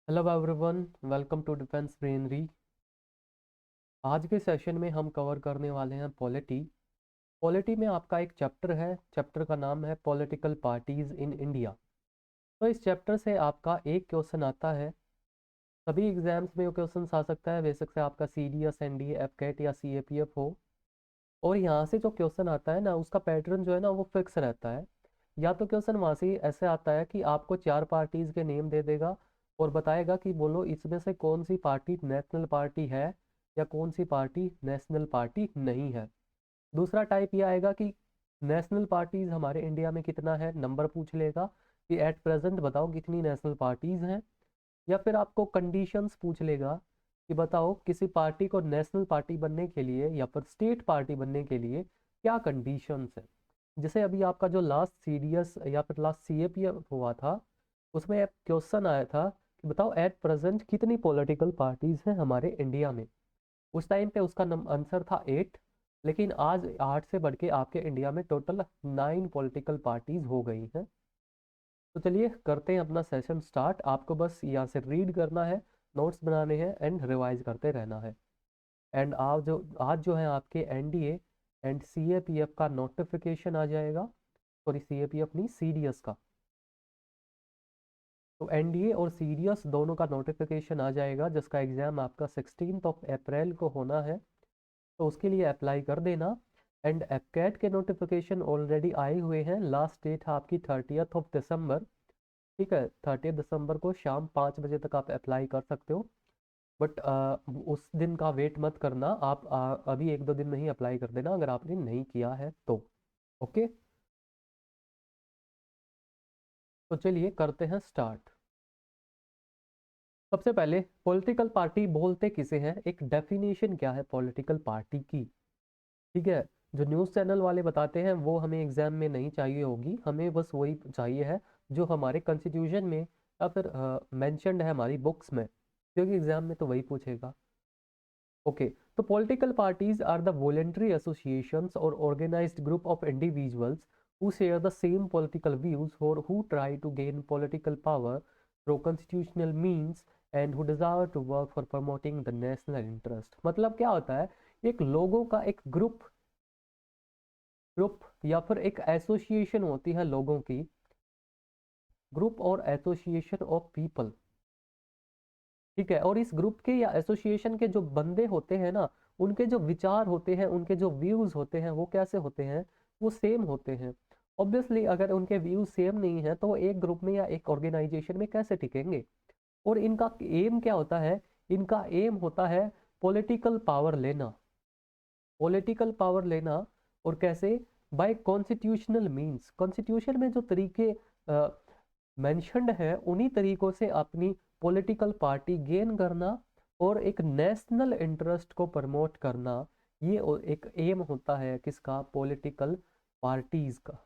Hello everyone, welcome to defence Brainery. आज के session में हम कवर करने वाले हैं पॉलिटी। पॉलिटी में आपका एक चैप्टर है, चैप्टर का नाम है पॉलिटिकल पार्टीज इन इंडिया। तो इस चैप्टर से आपका एक क्वेश्चन आता है। सभी एग्जाम्स में वो क्वेश्चन आ सकता है, बेशक से आपका C D S, N D A, F CAT या सी ए पी एफ हो। और यहाँ से जो क्वेश्चन आता है ना, उसका पैटर्न जो है ना वो फिक्स रहता है। या तो क्वेश्चन वहाँ से ऐसे आता है कि आपको चार पार्टीज के नेम दे देगा और बताएगा कि बोलो इसमें से कौन सी पार्टी नेशनल पार्टी है या कौन सी पार्टी नेशनल पार्टी नहीं है। दूसरा टाइप ये आएगा कि नेशनल पार्टीज हमारे इंडिया में कितना है, नंबर पूछ लेगा कि एट प्रेजेंट बताओ कितनी नेशनल पार्टीज हैं। या फिर आपको कंडीशंस पूछ लेगा कि बताओ किसी पार्टी को नेशनल पार्टी बनने के लिए या फिर स्टेट पार्टी बनने के लिए क्या कंडीशंस है। जैसे अभी आपका जो लास्ट सी डी एस या फिर last C A P F हुआ था, उसमें एक क्वेश्चन आया था कि बताओ एट प्रेजेंट कितनी पॉलिटिकल पार्टीज हैं हमारे इंडिया में। उस टाइम पे उसका आंसर था 8। लेकिन आज 8 से बढ़ के आपके इंडिया में टोटल 9 पॉलिटिकल पार्टीज हो गई हैं। तो चलिए करते हैं अपना सेशन स्टार्ट। आपको बस यहाँ से रीड करना है, नोट्स बनाने हैं एंड रिवाइज करते रहना है। एंड आज जो है आपके एनडीए एंड सीएपीएफ का नोटिफिकेशन आ जाएगा। सॉरी, सीएपीएफ नहीं, सीडीएस का। तो एनडीए और सीडीएस दोनों का नोटिफिकेशन आ जाएगा, जिसका एग्जाम आपका 16 अप्रैल को होना है। तो उसके लिए अप्लाई कर देना। एंड एपकैट के नोटिफिकेशन ऑलरेडी आए हुए हैं। लास्ट डेट है आपकी 30 दिसंबर। ठीक है, 30 दिसंबर को शाम 5 बजे तक आप अप्लाई कर सकते हो। बट उस दिन का वेट मत करना, आप अभी एक दो दिन में ही अप्लाई कर देना अगर आपने नहीं किया है तो। ओके, तो चलिए करते हैं स्टार्ट। सबसे पहले पॉलिटिकल पार्टी बोलते किसे हैं, एक डेफिनेशन क्या है पॉलिटिकल पार्टी की। ठीक है, जो न्यूज़ चैनल वाले बताते हैं वो हमें एग्जाम में नहीं चाहिए होगी, हमें बस वही चाहिए है जो हमारे कॉन्स्टिट्यूशन में या फिर मेंशन्ड है हमारी बुक्स में, क्योंकि एग्जाम में तो वही पूछेगा। ओके, तो political parties are the voluntary associations और organised group of individuals who share the same political views or who try to gain political power through constitutional means and who desire to work for promoting the national interest। मतलब क्या होता है, एक लोगों का एक group group या फिर एक एसोसिएशन होती है लोगों की, ग्रुप और एसोसिएशन ऑफ पीपल। ठीक है, और इस ग्रुप के या एसोसिएशन के जो बंदे होते हैं ना, उनके जो विचार होते हैं, उनके जो व्यूज होते हैं वो कैसे होते हैं, वो सेम होते हैं। ऑब्वियसली अगर उनके व्यूज सेम नहीं है तो वो एक ग्रुप में या एक ऑर्गेनाइजेशन में कैसे टिकेंगे। और इनका एम क्या होता है, इनका एम होता है पॉलिटिकल पावर लेना। पॉलिटिकल पावर लेना, और कैसे, बाय कॉन्स्टिट्यूशनल मींस, कॉन्स्टिट्यूशन में जो तरीके मेंशन्ड है उन्हीं तरीकों से अपनी पॉलिटिकल पार्टी गेन करना और एक नेशनल इंटरेस्ट को प्रमोट करना। ये एक एम होता है किसका, पॉलिटिकल पार्टीज का।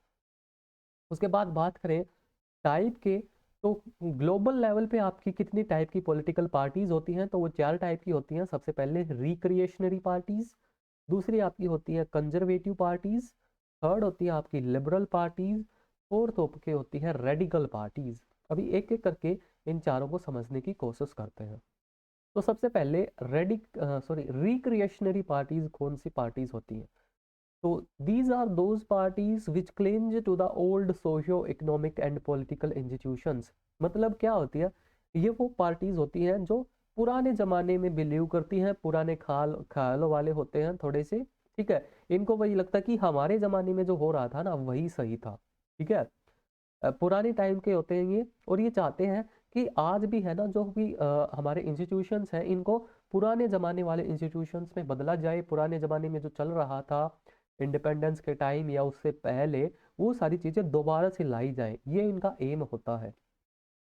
उसके बाद बात करें टाइप के, तो ग्लोबल लेवल पे आपकी कितनी टाइप की पॉलिटिकल पार्टीज होती हैं, तो वो चार टाइप की होती हैं। सबसे पहले रिक्रिएशनरी पार्टीज, दूसरी आपकी होती है कंजर्वेटिव पार्टीज, थर्ड होती है आपकी लिबरल पार्टीज, फोर्थ आपकी होती है रेडिकल पार्टीज। अभी एक एक करके इन चारों को समझने की कोशिश करते हैं। तो सबसे पहले रिक्रिएशनरी पार्टीज कौन सी पार्टीज होती हैं। तो these are those parties which cling to the old socio-economic and political institutions। मतलब क्या होती है, ये वो पार्टीज होती हैं जो पुराने जमाने में बिलीव करती हैं, पुराने ख्यालों वाले होते हैं थोड़े से। ठीक है, इनको वही लगता है कि हमारे जमाने में जो हो रहा था ना वही सही था। ठीक है, पुराने टाइम के होते हैं ये, और ये चाहते हैं कि आज भी है ना जो भी हमारे इंस्टीट्यूशंस हैं इनको पुराने ज़माने वाले इंस्टीट्यूशंस में बदला जाए। पुराने ज़माने में जो चल रहा था इंडिपेंडेंस के टाइम या उससे पहले, वो सारी चीज़ें दोबारा से लाई जाए, ये इनका एम होता है।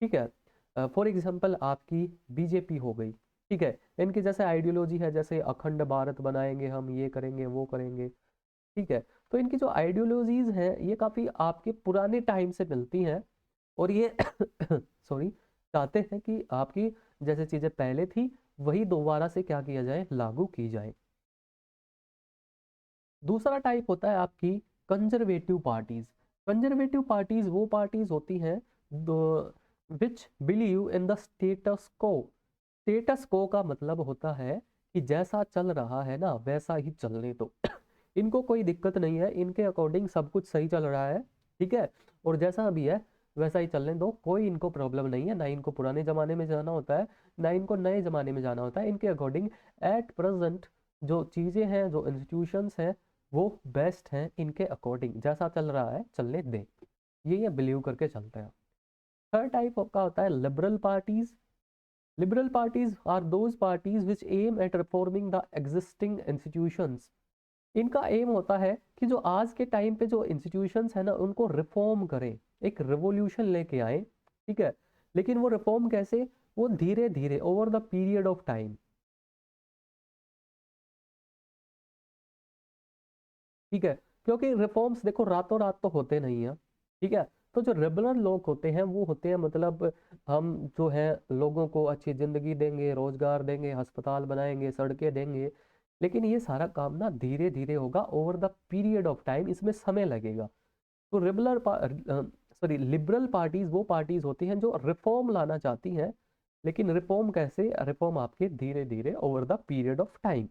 ठीक है, फॉर एग्जांपल आपकी बीजेपी हो गई। ठीक है, इनकी जैसे आइडियोलॉजी है, जैसे अखंड भारत बनाएंगे हम, ये करेंगे वो करेंगे। ठीक है, तो इनकी जो आइडियोलॉजीज हैं ये काफ़ी आपके पुराने टाइम से मिलती हैं, और ये सॉरी, चाहते हैं कि आपकी जैसे चीज़ें पहले थी वही दोबारा से क्या किया जाए, लागू की जाए। दूसरा टाइप होता है आपकी कंजर्वेटिव पार्टीज। कंजर्वेटिव पार्टीज वो पार्टीज होती हैं दो, विच बिलीव इन द स्टेटस को। स्टेटस को का मतलब होता है कि जैसा चल रहा है ना वैसा ही चलने दो। इनको कोई दिक्कत नहीं है, इनके अकॉर्डिंग सब कुछ सही चल रहा है, ठीक है, और जैसा भी है वैसा ही चलने दो, कोई इनको प्रॉब्लम नहीं है, ना इनको पुराने ज़माने में जाना होता है ना इनको नए ज़माने में जाना होता है। इनके अकॉर्डिंग एट प्रेजेंट जो चीज़ें हैं, जो इंस्टीट्यूशंस हैं, वो बेस्ट हैं इनके अकॉर्डिंग, जैसा चल रहा है चलने दें, ये बिलीव करके चलते हैं। थर्ड टाइप का होता है liberal parties. Liberal parties are those parties which aim at reforming the existing institutions. इनका एम होता है कि जो आज के टाइम पे जो इंस्टीट्यूशंस है ना उनको रिफॉर्म करें, एक रिवोल्यूशन लेके आए, ठीक है, लेकिन वो रिफॉर्म कैसे, वो धीरे धीरे over the period of time, ठीक है, क्योंकि रिफॉर्म्स देखो रातों रात तो होते नहीं है, ठीक है। तो जो रेगुलर लोग होते हैं वो होते हैं मतलब हम जो है लोगों को अच्छी जिंदगी देंगे, रोजगार देंगे, अस्पताल बनाएंगे, सड़कें देंगे, लेकिन ये सारा काम ना धीरे धीरे होगा over the period of time, इसमें समय लगेगा। तो लिबरल पार्टीज वो पार्टीज होती हैं जो रिफॉर्म लाना चाहती हैं, लेकिन रिफॉर्म कैसे, रिफॉर्म आपके धीरे धीरे over the period of time,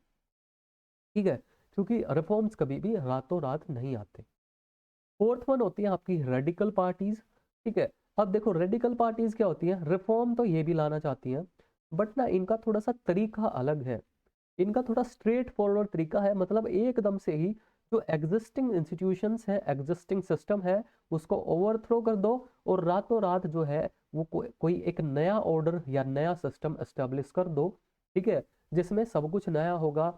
ठीक है, क्योंकि रिफॉर्म्स कभी भी रातों रात नहीं आते। फोर्थ वन होती है आपकी रेडिकल पार्टीज, ठीक है। अब देखो रेडिकल पार्टीज क्या होती है, रिफॉर्म तो ये भी लाना चाहती हैं, बट ना इनका थोड़ा सा तरीका अलग है, इनका थोड़ा स्ट्रेट फॉरवर्ड तरीका है, मतलब एकदम से ही जो एग्जिस्टिंग इंस्टीट्यूशंस है, एग्जिस्टिंग सिस्टम है, उसको ओवरथ्रो कर दो और रातों रात जो है वो कोई एक नया ऑर्डर या नया सिस्टम एस्टेब्लिश कर दो, ठीक है, जिसमें सब कुछ नया होगा,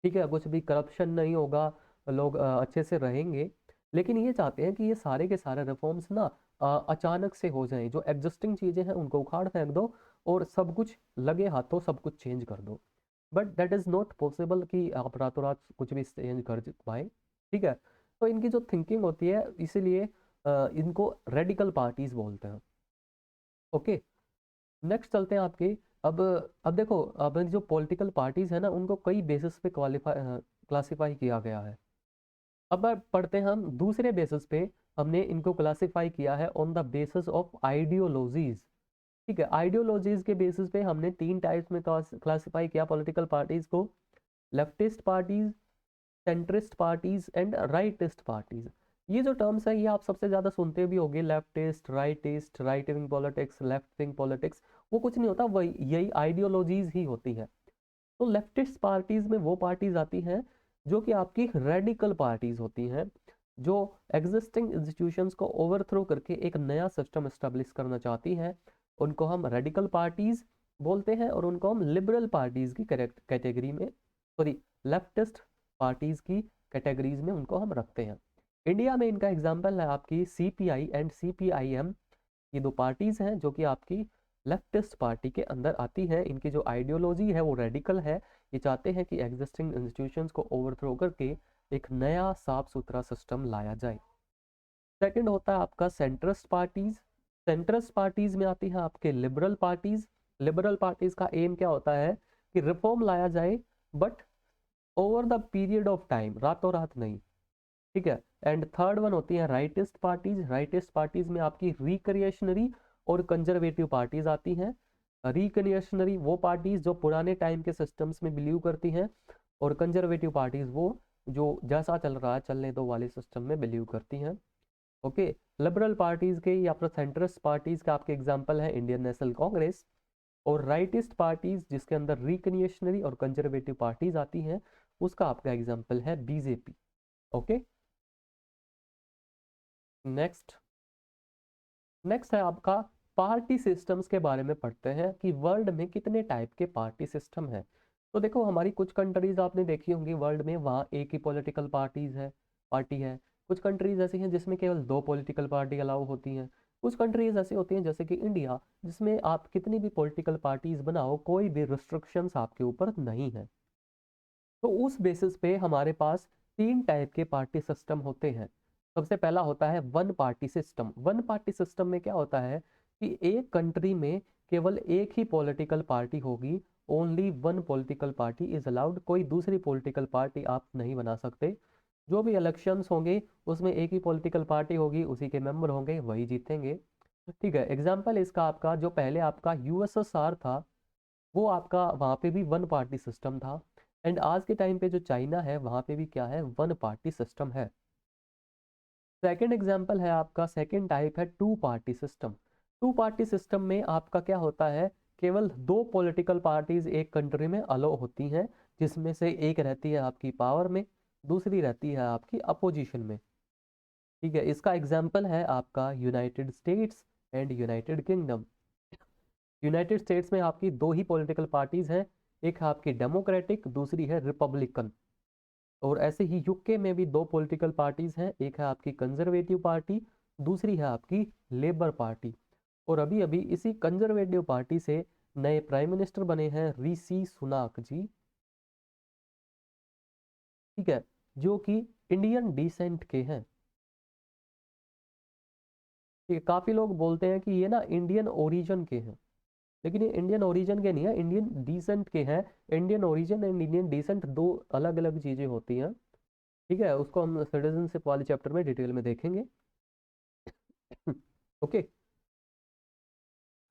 ठीक है, कुछ भी करप्शन नहीं होगा, लोग अच्छे से रहेंगे। लेकिन ये चाहते हैं कि ये सारे के सारे रिफॉर्म्स ना अचानक से हो जाएं, जो एग्जिस्टिंग चीज़ें हैं उनको उखाड़ फेंक दो और सब कुछ लगे हाथों सब कुछ चेंज कर दो। But that is not possible कि आप रातों रात कुछ भी चेंज कर पाए, ठीक है। तो इनकी जो थिंकिंग होती है इसीलिए इनको रेडिकल पार्टीज बोलते हैं। ओके, नेक्स्ट चलते हैं आपके। अब अब देखो, अब जो पॉलिटिकल पार्टीज है ना उनको कई बेसिस पे क्लासिफाई किया गया है। अब पढ़ते हैं हम दूसरे बेसिस पे, हमने इनको क्लासिफाई किया है on the basis of ideologies, ठीक है। आइडियोलॉजीज के बेसिस पे हमने तीन टाइप्स में क्लासिफाई किया पॉलिटिकल पार्टीज को, leftist parties, centrist parties and rightist parties. ये जो टर्म्स है ये आप सबसे ज़्यादा सुनते भी होंगे, leftist, right wing politics, left wing politics, वो कुछ नहीं होता, वही यही आइडियोलॉजीज ही होती है। तो लेफ्टिस्ट पार्टीज में वो पार्टीज आती हैं जो कि आपकी रेडिकल पार्टीज होती हैं, जो एग्जिस्टिंग इंस्टीट्यूशंस को ओवरथ्रो करके एक नया सिस्टम एस्टेब्लिश करना चाहती हैं, उनको हम रेडिकल पार्टीज बोलते हैं, और उनको हम लिबरल पार्टीज की करेक्ट कैटेगरी में, सॉरी, लेफ्टिस्ट पार्टीज की कैटेगरीज में उनको हम रखते हैं। इंडिया में इनका एग्जाम्पल है आपकी सीपीआई एंड सीपीआईएम, ये दो पार्टीज हैं जो कि आपकी लेफ्टिस्ट पार्टी के अंदर आती हैं। इनकी जो आइडियोलॉजी है वो रेडिकल है, ये चाहते हैं कि एग्जिस्टिंग इंस्टीट्यूशंस को ओवरथ्रो करके एक नया साफ सुथरा सिस्टम लाया जाए। सेकंड होता है आपका सेंट्रिस्ट पार्टीज। सेंट्रिस्ट पार्टीज में आती है आपके लिबरल पार्टीज। लिबरल पार्टीज का एम क्या होता है कि रिफॉर्म लाया जाए, but over the period of time, रातों रात नहीं, ठीक है। एंड थर्ड वन होती है राइटिस्ट पार्टीज। राइटिस्ट पार्टीज में आपकी रिक्रिएशनरी और कंजर्वेटिव पार्टीज आती हैं। रिक्रिएशनरी वो पार्टीज जो पुराने टाइम के सिस्टम्स में बिलीव करती हैं, और कंजर्वेटिव पार्टीज वो जो जैसा चल रहा है चलने दो वाले सिस्टम में बिलीव करती हैं। ओके, लिबरल पार्टीज के या फिर सेंट्रिस्ट पार्टीज का आपके एग्जांपल है इंडियन नेशनल कांग्रेस, और राइटिस्ट पार्टीज जिसके अंदर रिकन्वेशनरी और कंजर्वेटिव पार्टीज आती हैं उसका आपका एग्जांपल है बीजेपी। ओके, नेक्स्ट नेक्स्ट है आपका पार्टी सिस्टम्स के बारे में पढ़ते हैं कि वर्ल्ड में कितने टाइप के पार्टी सिस्टम है। तो देखो हमारी कुछ कंट्रीज आपने देखी होंगी वर्ल्ड में, वहाँ एक ही पॉलिटिकल पार्टी है। कुछ कंट्रीज ऐसी हैं जिसमें केवल दो पॉलिटिकल पार्टी अलाउ होती हैं। कुछ कंट्रीज ऐसी होती हैं जैसे कि इंडिया, जिसमें आप कितनी भी पॉलिटिकल पार्टीज बनाओ कोई भी रिस्ट्रिक्शंस आपके ऊपर नहीं है। तो उस बेसिस पे हमारे पास तीन टाइप के पार्टी सिस्टम होते हैं। सबसे पहला होता है one party system. One party system में क्या होता है कि एक कंट्री में केवल एक ही पॉलिटिकल पार्टी होगी, only one political party is allowed, कोई दूसरी पॉलिटिकल पार्टी आप नहीं बना सकते। जो भी इलेक्शंस होंगे उसमें एक ही पॉलिटिकल पार्टी होगी, उसी के मेंबर होंगे, वही जीतेंगे। ठीक है, एग्जाम्पल इसका आपका जो पहले आपका यूएसएसआर था, वो आपका वहाँ पे भी वन पार्टी सिस्टम था। एंड आज के टाइम पे जो चाइना है वहाँ पे भी क्या है, वन पार्टी सिस्टम है। सेकेंड एग्जाम्पल है आपका, सेकेंड टाइप है two party system. Two party system में आपका क्या होता है, केवल दो पॉलिटिकल पार्टीज एक कंट्री में अलो होती हैं, जिसमें से एक रहती है आपकी पावर में, दूसरी रहती है आपकी अपोजिशन में। ठीक है, इसका एग्जाम्पल है आपका United states and United kingdom. United states में आपकी दो ही पॉलिटिकल पार्टीज हैं, एक है आपकी डेमोक्रेटिक, दूसरी है रिपब्लिकन। और ऐसे ही यूके में भी दो पॉलिटिकल पार्टीज हैं, एक है आपकी कंजर्वेटिव पार्टी, दूसरी है आपकी लेबर पार्टी। और अभी अभी इसी कंजर्वेटिव पार्टी से नए प्राइम मिनिस्टर बने हैं ऋषि सुनाक जी। ठीक है, जो कि इंडियन डिसेंट के हैं। ठीक है, काफी लोग बोलते हैं कि ये ना इंडियन ओरिजिन के हैं, लेकिन ये इंडियन ओरिजिन के नहीं है, इंडियन डिसेंट के हैं। Indian origin and Indian descent दो अलग अलग चीजें होती हैं। ठीक है, उसको हम सिटीजनशिप वाले चैप्टर में डिटेल में देखेंगे। ओके।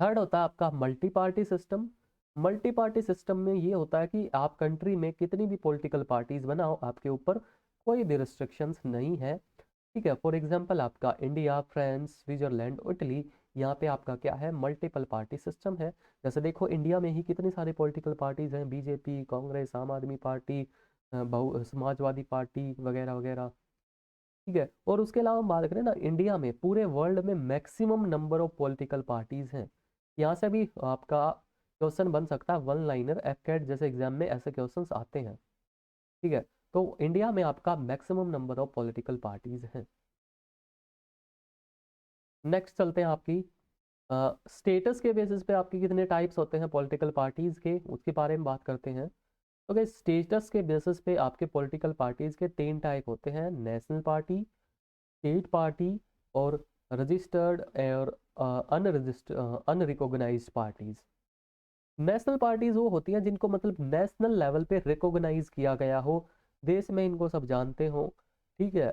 थर्ड होता है आपका multi party system. Multi party system में ये होता है कि आप कंट्री में कितनी भी पॉलिटिकल पार्टीज बनाओ, आपके ऊपर कोई भी रिस्ट्रिक्शंस नहीं है। ठीक है, फॉर एग्जांपल आपका इंडिया, फ्रांस, स्विट्जरलैंड, इटली, यहाँ पे आपका क्या है, मल्टीपल पार्टी सिस्टम है। जैसे देखो इंडिया में ही कितनी सारी पॉलिटिकल पार्टीज हैं, बीजेपी, कांग्रेस, आम आदमी पार्टी, बहु समाजवादी पार्टी वगैरह वगैरह। ठीक है, और उसके अलावा हम बात करें ना, इंडिया में पूरे वर्ल्ड में maximum number of political parties हैं। यहाँ से भी आपका क्वेश्चन बन सकता है वन लाइनर, एफकेट जैसे एग्जाम में ऐसे क्वेश्चंस आते हैं। ठीक है, तो इंडिया में आपका maximum number of political parties हैं। नेक्स्ट चलते हैं आपकी स्टेटस के बेसिस पे आपके कितने टाइप्स होते हैं पॉलिटिकल पार्टीज के, उसके बारे में बात करते हैं। तो okay, स्टेटस के बेसिस पे आपके पॉलिटिकल पार्टीज के तीन टाइप होते हैं, नेशनल पार्टी, स्टेट पार्टी और रजिस्टर्ड और unregistered unrecognised parties. National parties वो होती हैं जिनको मतलब नेशनल लेवल पे रिकॉग्नाइज किया गया हो, देश में इनको सब जानते हो। ठीक है,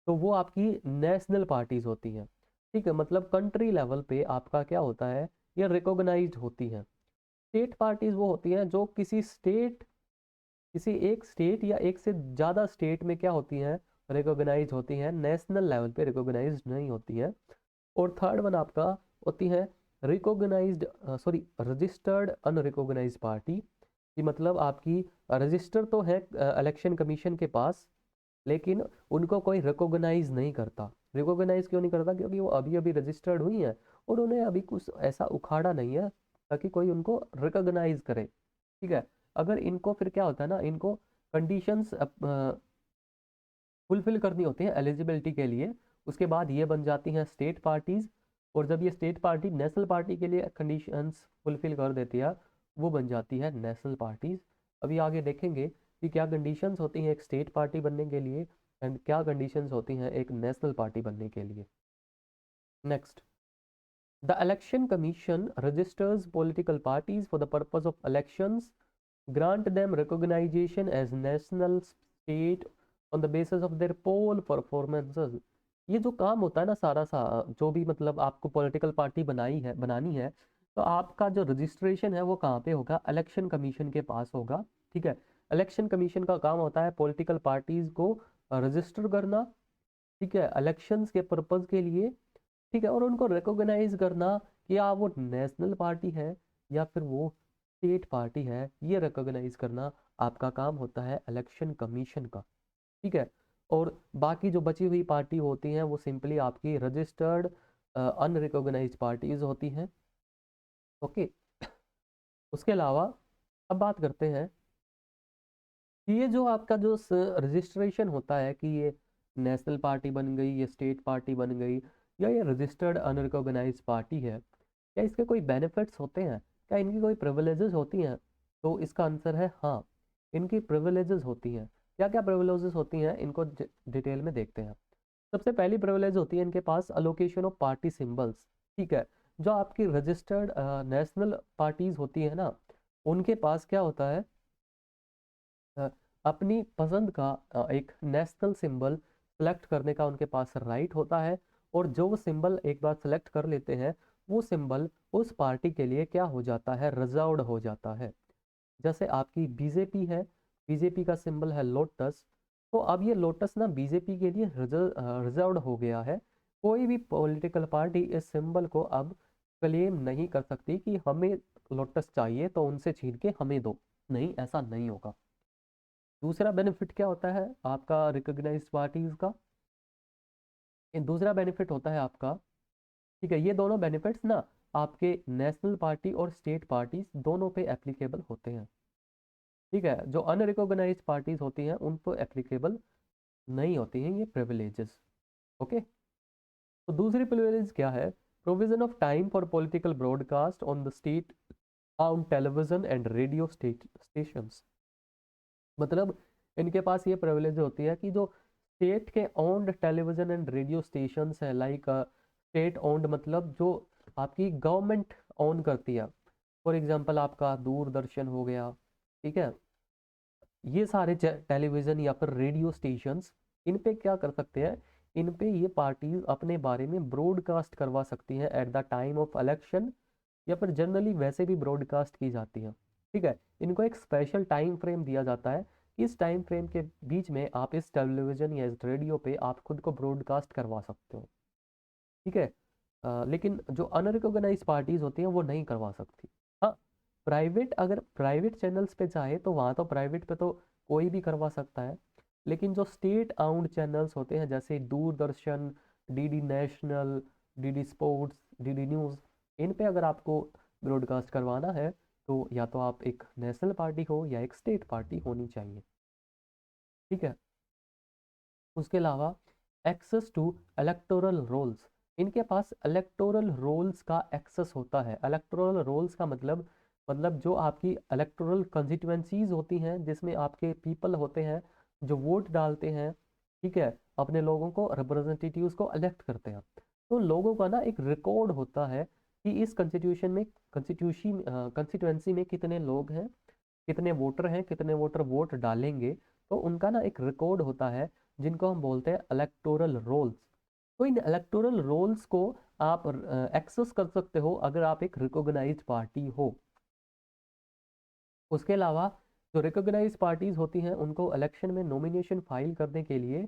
तो वो आपकी नेशनल पार्टीज होती हैं। ठीक है, मतलब कंट्री लेवल पे आपका क्या होता है, ये रिकॉग्नाइज्ड होती हैं। स्टेट पार्टीज वो होती हैं जो किसी एक स्टेट या एक से ज़्यादा स्टेट में क्या होती हैं, रिकॉग्नाइज होती हैं, नेशनल लेवल पे रिकॉग्नाइज नहीं होती हैं। और थर्ड वन आपका होती है recognised, sorry, registered unrecognised party. कि मतलब आपकी रजिस्टर तो है इलेक्शन कमीशन के पास, लेकिन उनको कोई रिकॉग्नाइज नहीं करता। रिकॉग्नाइज क्यों नहीं करता, क्योंकि वो अभी अभी रजिस्टर्ड हुई हैं और उन्हें अभी कुछ ऐसा उखाड़ा नहीं है ताकि कोई उनको रिकॉग्नाइज करे। ठीक है, अगर इनको फिर क्या होता है ना, इनको कंडीशंस फुलफिल करनी होती है एलिजिबिलिटी के लिए, उसके बाद ये बन जाती हैं स्टेट पार्टीज। और जब ये स्टेट पार्टी नेशनल पार्टी के लिए कंडीशंस फुलफिल कर देती है, वो बन जाती है नेशनल पार्टीज। अभी आगे देखेंगे कि क्या कंडीशंस होती हैं एक स्टेट पार्टी बनने के लिए एंड क्या कंडीशंस होती हैं एक नेशनल पार्टी बनने के लिए। Next, the election commission registers political parties for the purpose of elections, grant them recognition as national state on the basis of their poll performances। ये जो काम होता है ना सारा सा, जो भी मतलब आपको पॉलिटिकल पार्टी बनानी है, तो आपका जो रजिस्ट्रेशन है वो कहाँ पे होगा, इलेक्शन कमीशन के पास होगा। ठीक है, इलेक्शन कमीशन का काम होता है पॉलिटिकल पार्टीज को रजिस्टर करना, ठीक है, इलेक्शंस के पर्पज के लिए। ठीक है, और उनको रिकॉग्नाइज करना कि हाँ वो नेशनल पार्टी है या फिर वो स्टेट पार्टी है, ये रिकॉग्नाइज करना आपका काम होता है इलेक्शन कमीशन का। ठीक है, और बाकी जो बची हुई पार्टी होती हैं वो सिंपली आपकी रजिस्टर्ड अनरिकॉग्नाइज्ड पार्टीज होती हैं। ओके, उसके अलावा अब बात करते हैं कि ये जो आपका जो रजिस्ट्रेशन होता है कि ये नेशनल पार्टी बन गई, ये स्टेट पार्टी बन गई, या ये रजिस्टर्ड अनरिकॉग्नाइज्ड पार्टी है, क्या इसके कोई बेनिफिट्स होते हैं, क्या इनकी कोई प्रिविलेजेस होती हैं? तो इसका आंसर है हाँ, इनकी प्रिविलेजेस होती हैं। क्या क्या प्रिविलेजेस होती हैं, इनको डिटेल में देखते हैं। सबसे पहली प्रिविलेज होती है इनके पास अलोकेशन ऑफ पार्टी सिंबल्स। ठीक है, जो आपकी रजिस्टर्ड नेशनल पार्टीज होती है ना, उनके पास क्या होता है, अ, अपनी पसंद का एक नेशनल सिंबल सेलेक्ट करने का उनके पास राइट होता है। और जो सिंबल एक बार सेलेक्ट कर लेते हैं वो सिंबल उस पार्टी के लिए क्या हो जाता है, रिजर्व्ड हो जाता है। जैसे आपकी बीजेपी है, बीजेपी का सिंबल है लोटस, तो अब ये लोटस ना बीजेपी के लिए रिजर्व्ड हो गया है। कोई भी पॉलिटिकल पार्टी इस सिंबल को अब क्लेम नहीं कर सकती कि हमें लोटस चाहिए तो उनसे छीन के हमें दो, नहीं, ऐसा नहीं होगा। दूसरा बेनिफिट क्या होता है आपका रिकॉग्नाइज्ड पार्टीज का, दूसरा बेनिफिट होता है आपका, ठीक है, ये दोनों बेनिफिट्स ना आपके नेशनल पार्टी और स्टेट पार्टीज दोनों पे एप्लीकेबल होते हैं। ठीक है, जो अनरिकॉग्नाइज्ड पार्टीज होती हैं उन पर एप्लीकेबल नहीं होती हैं ये प्रिविलेजेस। ओके, तो दूसरी प्रिविलेज क्या है, provision of time for political broadcast on the state on television and radio stations. मतलब इनके पास ये प्रिविलेज होती है कि जो स्टेट के owned television and radio stations है, लाइक स्टेट ओन्ड मतलब जो आपकी गवर्नमेंट ओन करती है, फॉर एग्जांपल आपका दूरदर्शन हो गया, ठीक है, ये सारे टेलीविजन या फिर रेडियो स्टेशंस, इन पे क्या कर सकते हैं, इन पे ये पार्टीज अपने बारे में ब्रॉडकास्ट करवा सकती हैं at the time of election, या फिर जनरली वैसे भी ब्रॉडकास्ट की जाती है। ठीक है, इनको एक स्पेशल टाइम फ्रेम दिया जाता है, इस टाइम फ्रेम के बीच में आप इस टेलीविजन या इस रेडियो पे आप खुद को ब्रॉडकास्ट करवा सकते हो। ठीक है, लेकिन जो अनरिकॉग्नाइज पार्टीज होती हैं वो नहीं करवा सकती। हाँ, प्राइवेट, अगर प्राइवेट चैनल्स पे चाहे तो वहाँ तो प्राइवेट पे तो कोई भी करवा सकता है, लेकिन जो स्टेट आउंड चैनल्स होते हैं जैसे Doordarshan, DD national, DD sports, DD news, इन पे अगर आपको ब्रॉडकास्ट करवाना है तो या तो आप एक नेशनल पार्टी हो या एक स्टेट पार्टी होनी चाहिए। ठीक है, उसके अलावा एक्सेस टू इलेक्टोरल रोल्स, इनके पास इलेक्टोरल रोल्स का एक्सेस होता है। इलेक्टोरल रोल्स का मतलब जो आपकी इलेक्टोरल कंस्टिट्यूएंसीज होती हैं जिसमें आपके पीपल होते हैं जो वोट डालते हैं, ठीक है, अपने लोगों को, रिप्रेजेंटेटिव्स को इलेक्ट करते हैं, तो लोगों का ना एक रिकॉर्ड होता है कि इस कंस्टिट्यूएंसी में कितने लोग हैं, कितने वोटर हैं, कितने वोटर वोट डालेंगे, तो उनका ना एक रिकॉर्ड होता है जिनको हम बोलते हैं इलेक्टोरल रोल्स। तो इन इलेक्टोरल रोल्स को आप एक्सेस कर सकते हो अगर आप एक रिकॉग्नाइज्ड पार्टी हो। उसके अलावा जो रिकॉग्नाइज्ड पार्टीज होती हैं उनको इलेक्शन में नॉमिनेशन फाइल करने के लिए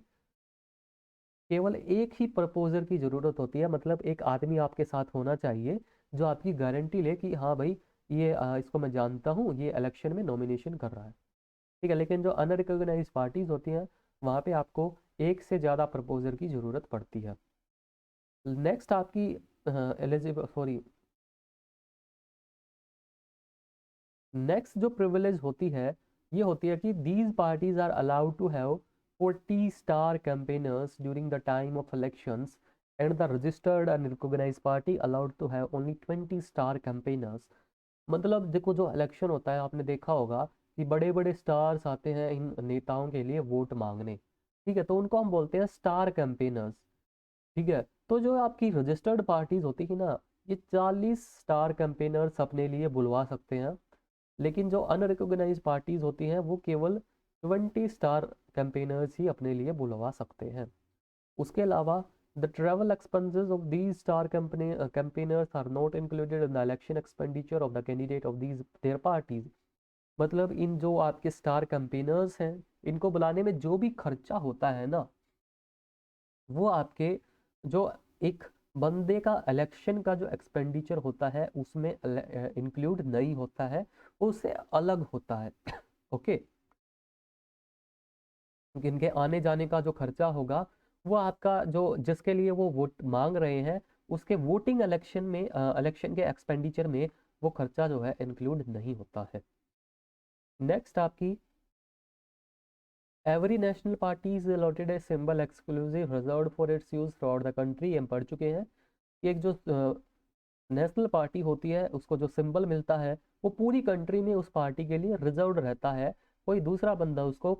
केवल एक ही प्रपोजर की ज़रूरत होती है, मतलब एक आदमी आपके साथ होना चाहिए जो आपकी गारंटी ले कि हाँ भाई ये इसको मैं जानता हूँ, ये इलेक्शन में नॉमिनेशन कर रहा है। ठीक है, लेकिन जो अनरिकॉग्नाइज पार्टीज होती हैं वहाँ पे आपको एक से ज़्यादा प्रपोजर की ज़रूरत पड़ती है। नेक्स्ट आपकी एलिजिबल सॉरी नेक्स्ट जो प्रिविलेज होती है ये होती है कि these parties are allowed to have 40 star campaigners during the time of elections and the registered and recognise party allowed to have only 20 star campaigners. मतलब देखो जो इलेक्शन होता है आपने देखा होगा कि बड़े बड़े स्टार्स आते हैं इन नेताओं के लिए वोट मांगने, ठीक है, तो उनको हम बोलते हैं स्टार कैंपेनर्स। ठीक है, तो जो आपकी रजिस्टर्ड पार्टीज होती है ना, ये 40 स्टार कैंपेनर्स अपने लिए बुलवा सकते हैं, लेकिन जो अनरिकॉग्नाइज पार्टीज होती हैं वो केवल 20 स्टार कैंपेनर्स ही अपने लिए बुलवा सकते हैं। उसके अलावा the travel expenses of these star campaigners are not included in the election expenditure of the candidate of these their parties. मतलब इन जो आपके स्टार कैंपेनर्स हैं इनको बुलाने में जो भी खर्चा होता है ना, वो आपके जो एक बंदे का इलेक्शन का जो एक्सपेंडिचर होता है उसमें इंक्लूड नहीं होता है, उससे अलग होता है। ओके, इनके आने जाने का जो खर्चा होगा वो आपका जो जिसके लिए वो वोट मांग रहे हैं उसके वोटिंग इलेक्शन में इलेक्शन के एक्सपेंडिचर में वो खर्चा जो है इंक्लूड नहीं होता है। नेक्स्ट आपकी every national party is allotted a symbol exclusive reserved for its use through out the country, हम पढ़ चुके हैं कि एक जो नेशनल पार्टी होती है उसको जो सिंबल मिलता है वो पूरी कंट्री में उस पार्टी के लिए रिजर्व्ड रहता है, कोई दूसरा बंदा उसको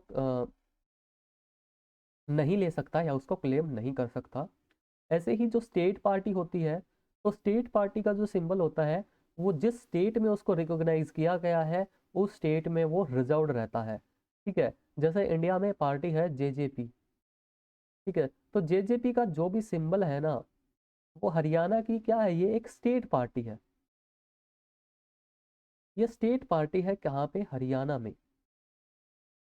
नहीं ले सकता या उसको क्लेम नहीं कर सकता। ऐसे ही जो स्टेट पार्टी होती है, तो स्टेट पार्टी का जो सिंबल होता है वो जिस स्टेट में उसको रिकॉग्नाइज किया गया है उस स्टेट में वो रिजर्व्ड रहता है। ठीक है, जैसे इंडिया में पार्टी है जेजेपी, ठीक है, तो जेजेपी का जो भी सिंबल है ना वो हरियाणा की क्या है, ये एक स्टेट पार्टी है, ये स्टेट पार्टी है कहाँ पे, हरियाणा में।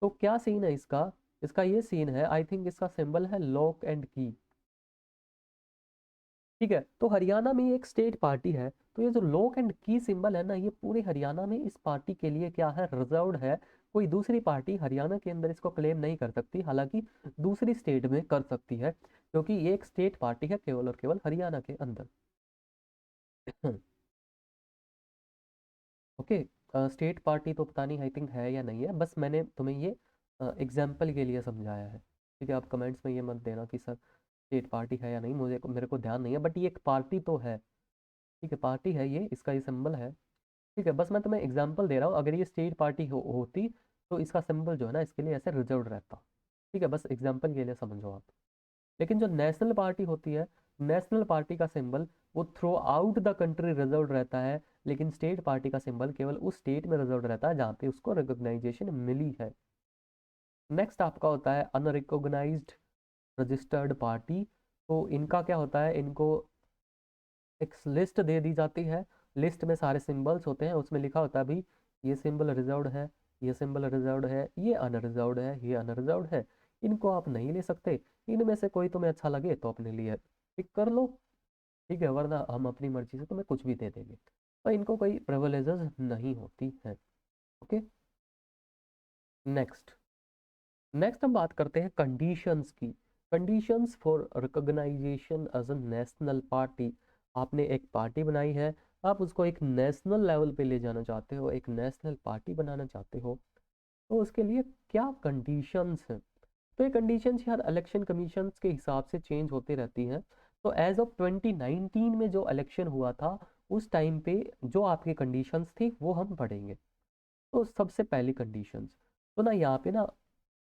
तो क्या सीन है इसका, इसका ये सीन है, आई थिंक इसका सिंबल है लॉक एंड की। ठीक है, तो हरियाणा में ये एक स्टेट पार्टी है, तो ये जो लॉक एंड की सिंबल है ना, ये पूरे हरियाणा में इस पार्टी के लिए क्या है, रिजर्व्ड है। कोई दूसरी पार्टी हरियाणा के अंदर इसको क्लेम नहीं कर सकती, हालांकि दूसरी स्टेट में कर सकती है, क्योंकि ये एक स्टेट पार्टी है केवल और केवल हरियाणा के अंदर। ओके, स्टेट पार्टी तो पता नहीं आई थिंक है या नहीं है, बस मैंने तुम्हें ये एग्जाम्पल के लिए समझाया है। ठीक है, आप कमेंट्स में ये मत देना कि सर स्टेट पार्टी है या नहीं, मुझे मेरे को ध्यान नहीं है, बट ये एक पार्टी तो है। ठीक है, पार्टी है ये, इसका ये सिंबल है। ठीक है, बस मैं तुम्हें एग्जांपल दे रहा हूँ, अगर ये स्टेट पार्टी होती तो इसका सिंबल जो है ना इसके लिए ऐसे रिजर्व रहता। ठीक है, बस एग्जांपल के लिए समझो आप। लेकिन जो नेशनल पार्टी होती है, नेशनल पार्टी का सिंबल वो through out the country reserve रहता है, लेकिन स्टेट पार्टी का सिंबल केवल उस स्टेट में रिजर्व रहता है जहाँ पे उसको रिकॉग्नाइजेशन मिली है। नेक्स्ट आपका होता है अनरिकॉग्नाइज्ड रजिस्टर्ड पार्टी। तो इनका क्या होता है, इनको एक लिस्ट दे दी जाती है, लिस्ट में सारे सिंबल्स होते हैं, उसमें लिखा होता है भाई ये सिंबल रिजर्व्ड है, ये सिंबल रिजर्व्ड है, ये अनरिजर्व्ड है, ये अनरिजर्व्ड है, इनको आप नहीं ले सकते, इनमें से कोई तुम्हें अच्छा लगे तो अपने लिए पिक कर लो। ठीक है, वरना हम अपनी मर्जी से तुम्हें कुछ भी दे देंगे, तो इनको कोई प्रिविलेजेस नहीं होती है। ओके, नेक्स्ट, नेक्स्ट हम बात करते हैं कंडीशंस की। Conditions for recognisation as a national party. आपने एक पार्टी बनाई है, आप उसको एक नेशनल लेवल पे ले जाना चाहते हो, एक नेशनल पार्टी बनाना चाहते हो, तो उसके लिए क्या कंडीशंस हैं। तो ये कंडीशंस यार इलेक्शन कमीशंस के हिसाब से चेंज होती रहती हैं। तो एज ऑफ 2019 में जो इलेक्शन हुआ था, उस टाइम पे जो आपकी कंडीशंस थी वो हम पढ़ेंगे। तो सबसे पहली कंडीशंस, तो ना यहाँ पे ना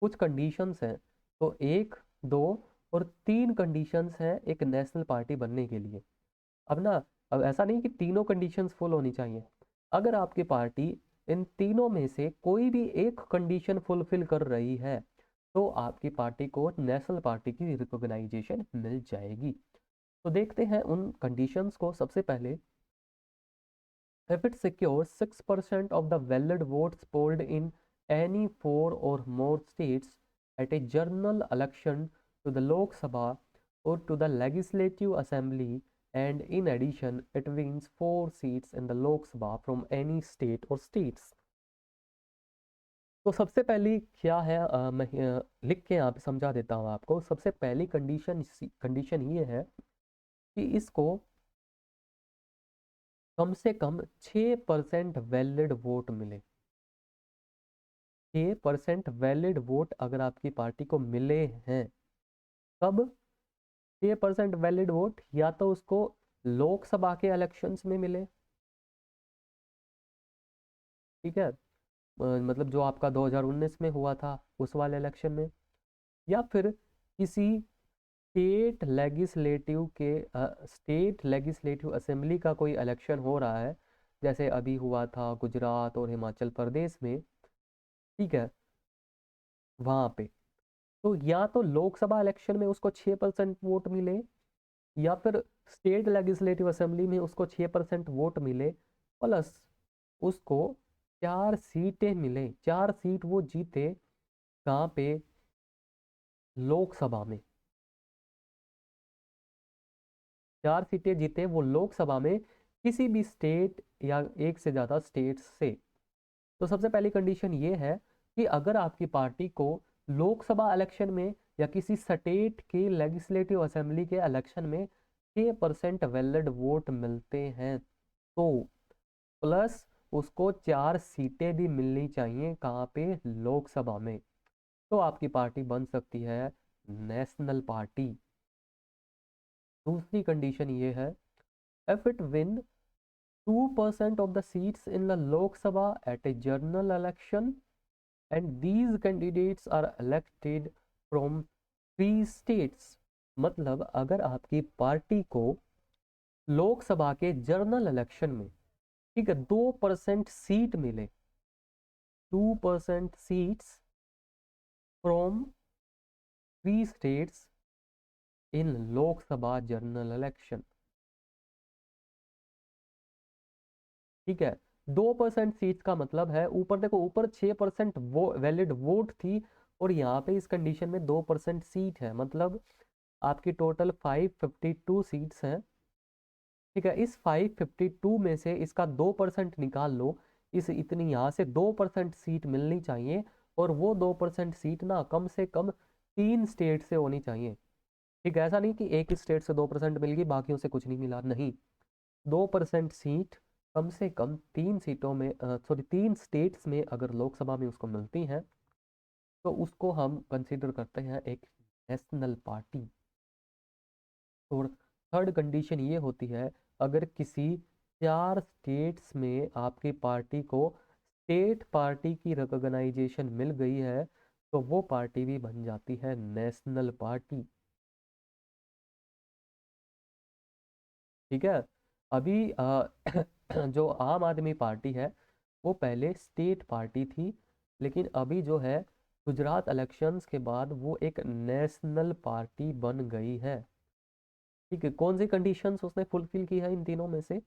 कुछ कंडीशंस हैं। तो एक, दो और तीन कंडीशंस हैं एक नेशनल पार्टी बनने के लिए। अब ना, अब ऐसा नहीं कि तीनों कंडीशंस फुल होनी चाहिए, अगर आपकी पार्टी इन तीनों में से कोई भी एक कंडीशन फुलफिल कर रही है तो आपकी पार्टी को नेशनल पार्टी की रिकॉग्नाइजेशन मिल जाएगी। तो देखते हैं उन कंडीशंस को। सबसे पहले, if it secures 6% of the valid votes polled in any four or more states at a general election to the Lok Sabha or to the Legislative Assembly, and in addition it wins 4 seats in the Lok Sabha from any state or states। तो सबसे पहली क्या है, मैं लिख के यहाँ पे समझा देता हूँ आपको। सबसे पहली कंडीशन कंडीशन ये है कि इसको कम से कम 6% वैलिड वोट मिले। 6% वैलिड वोट अगर आपकी पार्टी को मिले हैं, कब? 6% वैलिड वोट या तो उसको लोकसभा के इलेक्शंस में मिले, ठीक है, मतलब जो आपका 2019 में हुआ था उस वाले इलेक्शन में, या फिर किसी स्टेट लेजिस्लेटिव असेंबली का कोई इलेक्शन हो रहा है, जैसे अभी हुआ था गुजरात और हिमाचल प्रदेश में। ठीक है, वहां पे तो या तो लोकसभा इलेक्शन में उसको 6% वोट मिले, या फिर स्टेट लेजिस्लेटिव असेंबली में उसको 6% वोट मिले, प्लस उसको 4 सीटें मिले, 4 सीट वो जीते कहाँ पे, लोकसभा में। 4 सीटें जीते वो लोकसभा में किसी भी स्टेट या एक से ज़्यादा स्टेट से। तो सबसे पहली कंडीशन ये है कि अगर आपकी पार्टी को लोकसभा इलेक्शन में या किसी स्टेट के लेजिस्लेटिव असेंबली के इलेक्शन में 6% वैलिड वोट मिलते हैं, तो प्लस उसको 4 सीटें भी मिलनी चाहिए कहाँ पे, लोकसभा में, तो आपकी पार्टी बन सकती है नेशनल पार्टी। दूसरी कंडीशन ये है, if it win 2% of the seats in the Lok Sabha at a general election and these candidates are elected from 3 states। मतलब अगर आपकी पार्टी को लोकसभा के जनरल इलेक्शन में, ठीक है, 2% सीट मिले, 2% seats from 3 states in Lok Sabha general election, ठीक है। 2% सीट का मतलब है, ऊपर देखो, ऊपर 6% वो वैलिड वोट थी, और यहाँ पे इस कंडीशन में 2% सीट है, मतलब आपकी टोटल 552 सीट्स हैं। ठीक है, इस 552 में से इसका 2% निकाल लो, इस इतनी यहाँ से 2% सीट मिलनी चाहिए, और वो 2% सीट ना कम से कम 3 स्टेट से होनी चाहिए। ठीक है, ऐसा नहीं कि एक स्टेट से 2% मिल गई बाकियों से कुछ नहीं मिला, नहीं। 2% सीट कम से कम 3 सीटों में, सॉरी 3 स्टेट्स में अगर लोकसभा में उसको मिलती हैं, तो उसको हम कंसिडर करते हैं एक नेशनल पार्टी। और थर्ड कंडीशन ये होती है, अगर किसी 4 स्टेट्स में आपकी पार्टी को स्टेट पार्टी की रिकॉग्नाइजेशन मिल गई है, तो वो पार्टी भी बन जाती है नेशनल पार्टी। ठीक है। अभी जो आम आदमी पार्टी है वो पहले स्टेट पार्टी थी, लेकिन अभी जो है गुजरात इलेक्शंस के बाद वो एक नेशनल पार्टी बन गई है। ठीक है, कौन सी कंडीशंस उसने फुलफिल की है इन तीनों में से?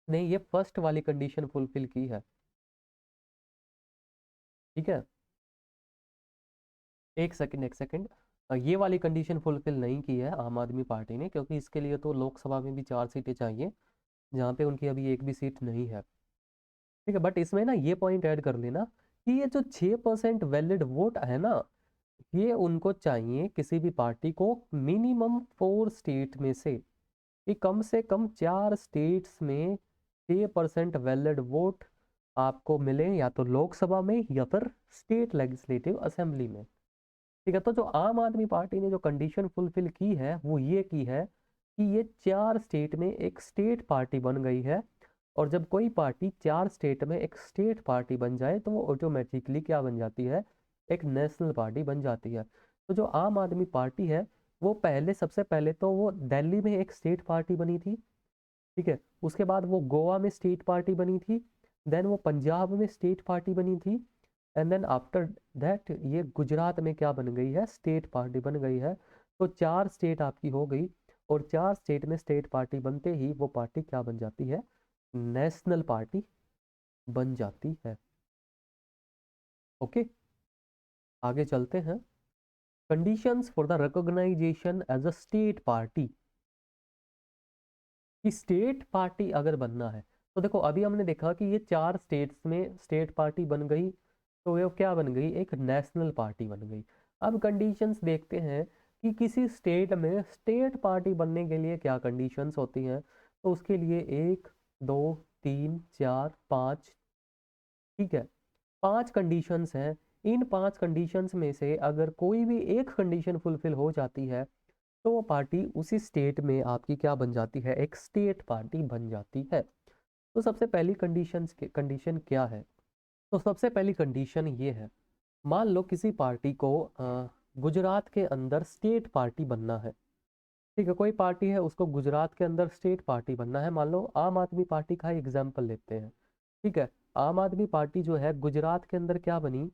नहीं, ये फर्स्ट वाली कंडीशन फुलफिल की है। ठीक है, एक सेकंड एक सेकंड, ये वाली कंडीशन फुलफिल नहीं की है आम आदमी पार्टी ने, क्योंकि इसके लिए तो लोकसभा में भी 4 सीटें चाहिए, जहाँ पे उनकी अभी एक भी सीट नहीं है। ठीक है, बट इसमें ना ये पॉइंट ऐड कर लेना कि ये जो 6% वैलिड वोट है ना, ये उनको चाहिए किसी भी पार्टी को मिनिमम 4 स्टेट में कि कम से कम 4 स्टेट्स में 6% वैलिड वोट आपको मिले, या तो लोकसभा में या फिर स्टेट लेजिस्लेटिव असेंबली में। ठीक है, तो जो आम आदमी पार्टी ने जो कंडीशन फुलफिल की है वो ये की है कि ये 4 स्टेट में एक स्टेट पार्टी बन गई है, और जब कोई पार्टी 4 स्टेट में एक स्टेट पार्टी बन जाए तो वो ऑटोमेटिकली क्या बन जाती है, एक नेशनल पार्टी बन जाती है। तो जो आम आदमी पार्टी है वो पहले, सबसे पहले तो वो दिल्ली में एक स्टेट पार्टी बनी थी। ठीक है, उसके बाद वो गोवा में स्टेट पार्टी बनी थी, देन वो पंजाब में स्टेट पार्टी बनी थी, एंड देन आफ्टर दैट ये गुजरात में क्या बन गई है, स्टेट पार्टी बन गई है। तो 4 स्टेट आपकी हो गई, और 4 स्टेट में स्टेट पार्टी बनते ही वो पार्टी क्या बन जाती है, नेशनल पार्टी बन जाती है। ओके, आगे चलते हैं। Conditions for the recognisation as a state party, कि स्टेट पार्टी अगर बनना है, तो देखो अभी हमने देखा कि ये 4 स्टेट्स में स्टेट पार्टी बन गई, तो ये क्या बन गई, एक नेशनल पार्टी बन गई। अब कंडीशंस देखते हैं कि किसी स्टेट में स्टेट पार्टी बनने के लिए क्या कंडीशंस होती हैं। तो उसके लिए 1 2 3 4 5, ठीक है, 5 कंडीशंस हैं। इन 5 कंडीशंस में से अगर कोई भी एक कंडीशन फुलफिल हो जाती है, तो वो पार्टी उसी स्टेट में आपकी क्या बन जाती है, एक स्टेट पार्टी बन जाती है। तो सबसे पहली कंडीशन क्या है? तो सबसे पहली कंडीशन ये है, मान लो किसी पार्टी को गुजरात के अंदर स्टेट पार्टी बनना है। ठीक है, कोई पार्टी है उसको गुजरात के अंदर स्टेट पार्टी बनना है, मान लो आम आदमी पार्टी का एग्जाम्पल लेते हैं। ठीक है, आम आदमी पार्टी जो है गुजरात के अंदर क्या बनी,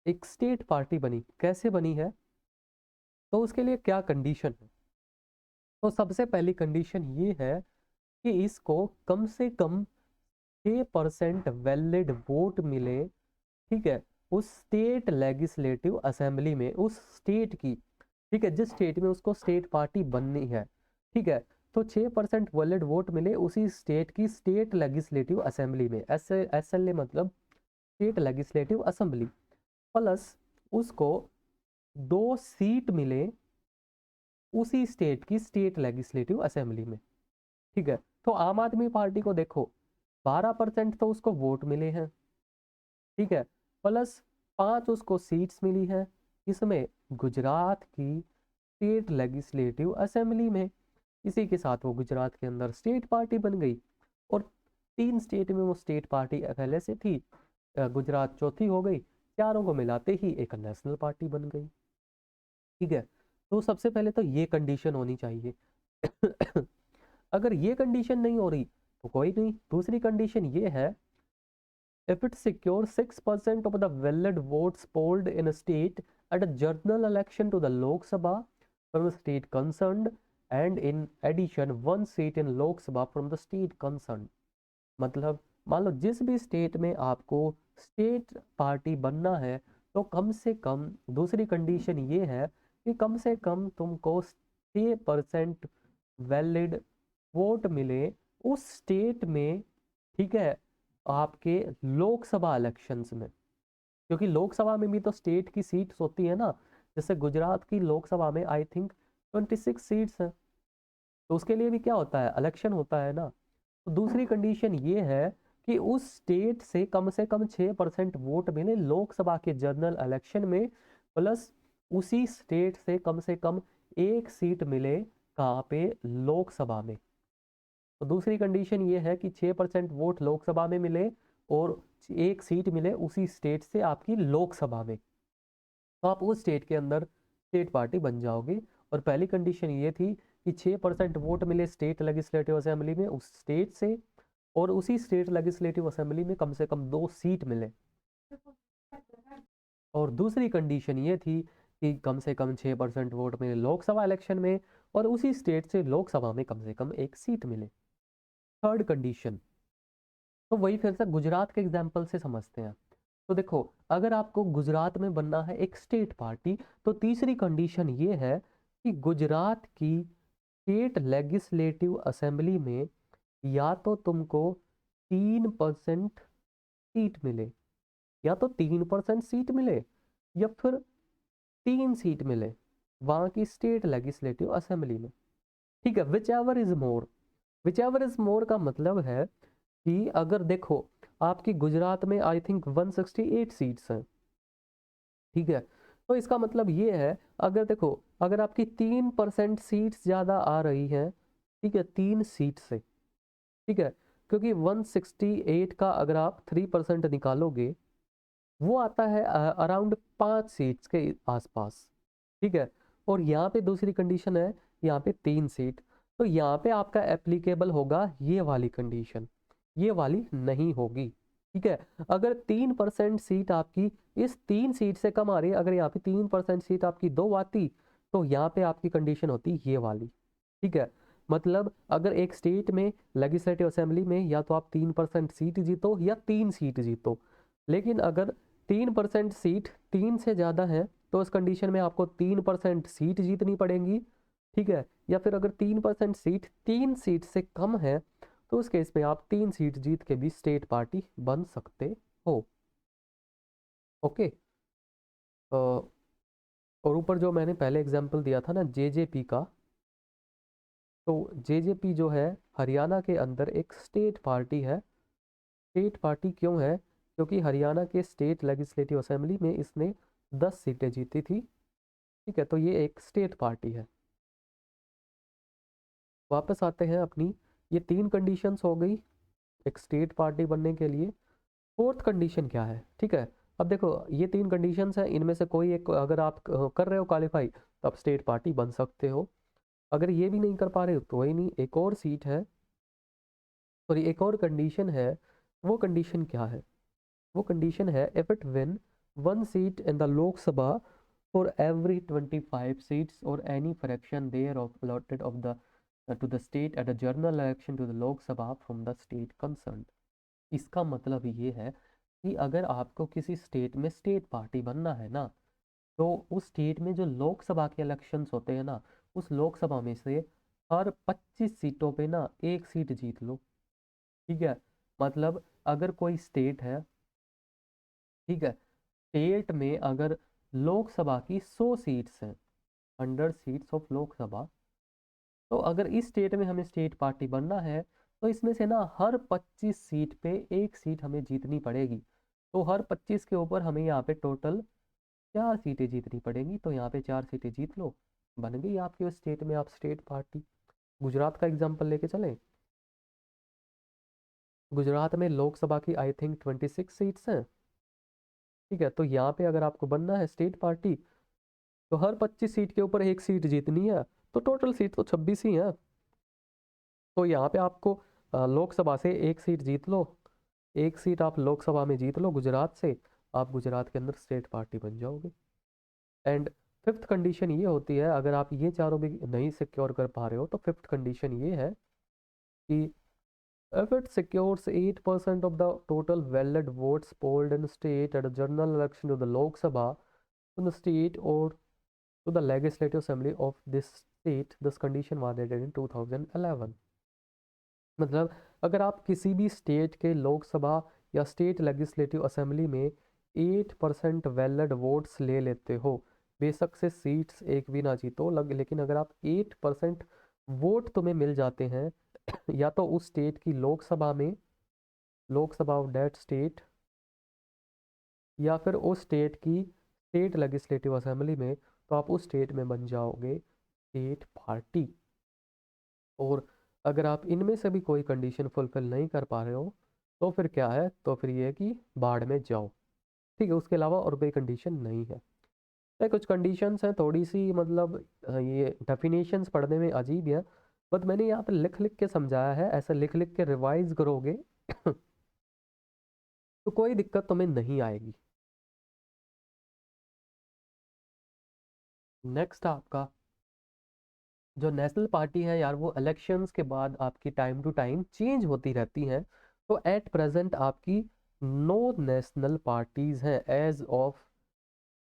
एक स्टेट पार्टी बनी। कैसे बनी है, तो उसके लिए क्या कंडीशन है? तो सबसे पहली कंडीशन ये है कि इसको कम से कम 6% वैलिड वोट मिले। ठीक है, उस स्टेट लेजिस्लेटिव असेंबली में, उस स्टेट की, ठीक है, जिस स्टेट में उसको स्टेट पार्टी बननी है। ठीक है, तो 6% वैलिड वोट मिले उसी स्टेट की स्टेट लेजिस्लेटिव असेंबली में, एस एल ए मतलब स्टेट लेजिस्लेटिव असेंबली, प्लस उसको 2 सीट मिले उसी स्टेट की स्टेट लेजिस्लेटिव असेंबली में। ठीक है, तो आम आदमी पार्टी को देखो 12% तो उसको वोट मिले हैं, ठीक है, प्लस 5 उसको सीट्स मिली हैं, इसमें गुजरात की स्टेट लेजिस्लेटिव असेंबली में। इसी के साथ वो गुजरात के अंदर स्टेट पार्टी बन गई, और 3 स्टेट में वो स्टेट पार्टी पहले से थी, गुजरात चौथी हो गई, चारों को मिलाते ही एक नेशनल पार्टी बन गई। ठीक है, तो सबसे पहले तो ये कंडीशन होनी चाहिए। अगर ये कंडीशन नहीं हो रही तो कोई नहीं, दूसरी कंडीशन ये है, if it secures 6% of the valid votes polled in a state at a general election to the Lok Sabha from the state concerned, and in addition 1 seat in Lok Sabha from the state concerned. मतलब मान लो जिस भी state में आपको state party बनना है, तो कम से कम दूसरी कंडीशन ये है कि कम से कम तुमको 6% वैलिड वोट मिले उस स्टेट में, ठीक है, आपके लोकसभा इलेक्शंस में। क्योंकि लोकसभा में भी तो स्टेट की सीट्स होती है ना, जैसे गुजरात की लोकसभा में आई थिंक 26 सीट्स हैं, तो उसके लिए भी क्या होता है, इलेक्शन होता है ना। तो दूसरी कंडीशन ये है कि उस स्टेट से कम 6% वोट मिले लोकसभा के जनरल इलेक्शन में, प्लस उसी स्टेट से कम एक सीट मिले कहाँ पे, लोकसभा में। तो दूसरी कंडीशन ये है कि 6% वोट लोकसभा में मिले और एक सीट मिले उसी स्टेट से आपकी लोकसभा में, तो आप उस स्टेट के अंदर स्टेट पार्टी बन जाओगे। और पहली कंडीशन ये थी कि 6% वोट मिले स्टेट लेजिस्लेटिव असेंबली में उस स्टेट से, और उसी स्टेट लेजिस्लेटिव असेंबली में कम से कम 2 सीट मिले। और दूसरी कंडीशन ये थी कि कम से कम 6% वोट मिले लोकसभा इलेक्शन में, और उसी स्टेट से लोकसभा में कम से कम एक सीट मिले। थर्ड कंडीशन, तो वही फिर से गुजरात के एग्जाम्पल से समझते हैं। तो देखो, अगर आपको गुजरात में बनना है एक स्टेट पार्टी, तो तीसरी कंडीशन ये है कि गुजरात की स्टेट लेजिस्लेटिव असेंबली में या तो तुमको 3% सीट मिले, या तो 3% सीट मिले, या फिर 3 सीट मिले वहां की स्टेट लेजिस्लेटिव असेंबली में। ठीक है, which ever is more. Which ever is more का मतलब है कि अगर देखो, आपकी गुजरात में आई थिंक 168 सीट्स हैं, ठीक है, तो इसका मतलब ये है, अगर देखो, अगर आपकी 3% सीट्स ज़्यादा आ रही हैं, ठीक है, 3 सीट से, ठीक है, क्योंकि 168 का अगर आप 3% निकालोगे, वो आता है अराउंड 5 सीट्स के आसपास, ठीक है। और यहाँ पे दूसरी कंडीशन है, यहाँ पे 3 सीट, तो यहाँ पे आपका एप्लीकेबल होगा ये वाली कंडीशन, ये वाली नहीं होगी, ठीक है। अगर 3% सीट आपकी इस 3 सीट से कम आ रही है, अगर यहाँ पे 3% सीट आपकी 2 आती, तो यहाँ पे आपकी कंडीशन होती ये वाली, ठीक है। मतलब अगर एक स्टेट में लेजिस्लेटिव असेंबली में या तो आप 3% सीट जीतो या 3 सीट जीतो, लेकिन अगर 3% सीट 3 से ज़्यादा है, तो इस कंडीशन में आपको 3% सीट जीतनी पड़ेगी, ठीक है। या फिर अगर 3% सीट 3 सीट से कम है, तो उस केस में आप 3 सीट जीत के भी स्टेट पार्टी बन सकते हो। ओके। और ऊपर जो मैंने पहले एग्जांपल दिया था ना जेजेपी का, तो जेजेपी जो है हरियाणा के अंदर एक स्टेट पार्टी है। स्टेट पार्टी क्यों है, क्योंकि हरियाणा के स्टेट लेजिस्लेटिव असेंबली में इसने 10 सीटें जीती थी, ठीक है, तो ये एक स्टेट पार्टी है। वापस आते हैं अपनी, ये 3 कंडीशंस हो गई एक स्टेट पार्टी बनने के लिए। फोर्थ कंडीशन क्या है, ठीक है। अब देखो, ये 3 कंडीशंस हैं, इनमें से कोई एक अगर आप कर रहे हो क्वालिफाई, तो आप स्टेट पार्टी बन सकते हो। अगर ये भी नहीं कर पा रहे हो तो वही नहीं, एक और सीट है, सॉरी एक और कंडीशन है। वो कंडीशन क्या है, वो कंडीशन है if it win 1 seat in the Lok Sabha for every 25 seats और any fraction thereof allotted of the to the state at a general election to the Lok Sabha from the state concern. इसका मतलब ये है कि अगर आपको किसी स्टेट में स्टेट पार्टी बनना है ना, तो उस स्टेट में जो लोकसभा के इलेक्शंस होते हैं ना, उस लोकसभा में से हर 25 सीटों पे ना एक सीट जीत लो, ठीक है। मतलब अगर कोई स्टेट है, ठीक है, स्टेट में अगर लोकसभा की 100 सीट्स हैं, 100 सीट्स ऑफ लोकसभा, तो अगर इस स्टेट में हमें स्टेट पार्टी बनना है, तो इसमें से ना हर 25 सीट पे एक सीट हमें जीतनी पड़ेगी। तो हर 25 के ऊपर हमें यहाँ पे टोटल 4 सीटें जीतनी पड़ेंगी, तो यहाँ पे 4 सीटें जीत लो, बन गई आपके उस स्टेट में आप स्टेट पार्टी। गुजरात का एग्जाम्पल लेके चलें, गुजरात में लोकसभा की आई थिंक 26 सीट्स हैं, ठीक है। तो यहाँ पे अगर आपको बनना है स्टेट पार्टी, तो हर 25 सीट के ऊपर एक सीट जीतनी है, तो टोटल सीट तो 26 ही है। तो यहाँ पे आपको लोकसभा से एक सीट जीत लो, एक सीट आप लोकसभा में जीत लो गुजरात से, आप गुजरात के अंदर स्टेट पार्टी बन जाओगे। एंड फिफ्थ कंडीशन ये होती है, अगर आप ये चारों भी नहीं सिक्योर कर पा रहे हो, तो फिफ्थ कंडीशन ये है कि If it secures 8% of the total valid votes polled in state at a general election to the Lok Sabha, to the state or to the legislative assembly of this state, this condition was added in 2011. मतलब अगर आप किसी भी state के लोकसभा या state legislative assembly में 8% valid votes ले लेते हो, बेशक से सीट्स एक भी ना जीतो लेकिन अगर आप 8% वोट तुम्हें मिल जाते हैं या तो उस स्टेट की लोकसभा में, लोकसभा ऑफ दैट स्टेट, या फिर उस स्टेट की स्टेट लेजिस्लेटिव असेंबली में, तो आप उस स्टेट में बन जाओगे स्टेट पार्टी। और अगर आप इनमें से भी कोई कंडीशन फुलफिल नहीं कर पा रहे हो तो फिर क्या है, तो फिर ये है कि बाढ़ में जाओ। ठीक है, उसके अलावा और कोई कंडीशन नहीं है। ये कुछ कंडीशंस हैं थोड़ी सी मतलब ये डेफिनेशंस पढ़ने में अजीब है, बट मैंने यहाँ पे लिख लिख के समझाया है। ऐसा लिख लिख के रिवाइज करोगे तो कोई दिक्कत तुम्हें नहीं आएगी। नेक्स्ट आपका जो नेशनल पार्टी है यार, वो इलेक्शंस के बाद आपकी टाइम टू टाइम चेंज होती रहती हैं। तो एट प्रेजेंट आपकी 9 नेशनल पार्टीज हैं एज ऑफ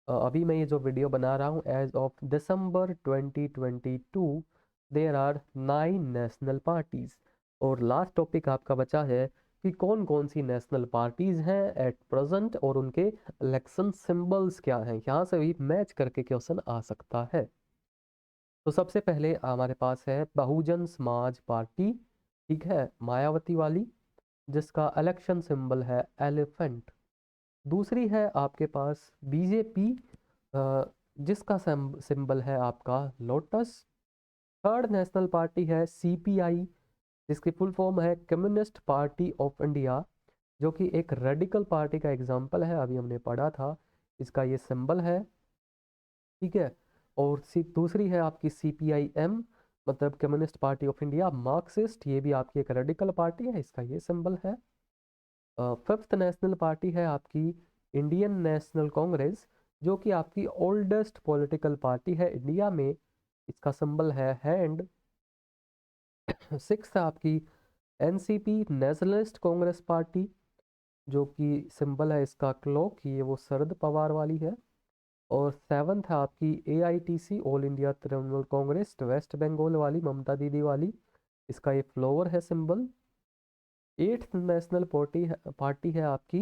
अभी मैं ये जो वीडियो बना रहा हूँ, as of December 2022 there are 9 national parties. और लास्ट टॉपिक आपका बचा है कि कौन कौन सी नेशनल पार्टीज हैं एट प्रेजेंट और उनके इलेक्शन सिंबल्स क्या हैं। यहाँ से भी मैच करके क्वेश्चन आ सकता है। तो सबसे पहले हमारे पास है बहुजन समाज पार्टी, ठीक है, मायावती वाली, जिसका इलेक्शन सिंबल है एलिफेंट। दूसरी है आपके पास बीजेपी, जिसका सिंबल है आपका लोटस। थर्ड नेशनल पार्टी है सीपीआई, जिसकी फुल फॉर्म है कम्युनिस्ट पार्टी ऑफ इंडिया, जो कि एक रेडिकल पार्टी का एग्जाम्पल है, अभी हमने पढ़ा था। इसका ये सिंबल है, ठीक है। और दूसरी है आपकी CPIM, मतलब communist party of India Marxist, ये भी आपकी एक रेडिकल पार्टी है, इसका ये सिंबल है। फिफ्थ नेशनल पार्टी है आपकी इंडियन नेशनल कांग्रेस, जो कि आपकी ओल्डेस्ट पॉलिटिकल पार्टी है इंडिया में, इसका सिंबल है हैंड। सिक्स्थ है आपकी NCP नेशनलिस्ट कांग्रेस पार्टी, जो कि सिंबल है इसका क्लॉक, ये वो शरद पवार वाली है। और सेवन्थ है आपकी AITC all India Trinamool Congress, West Bengal वाली ममता दीदी वाली, इसका ये फ्लोवर है सिंबल। एट्थ नेशनल पार्टी है आपकी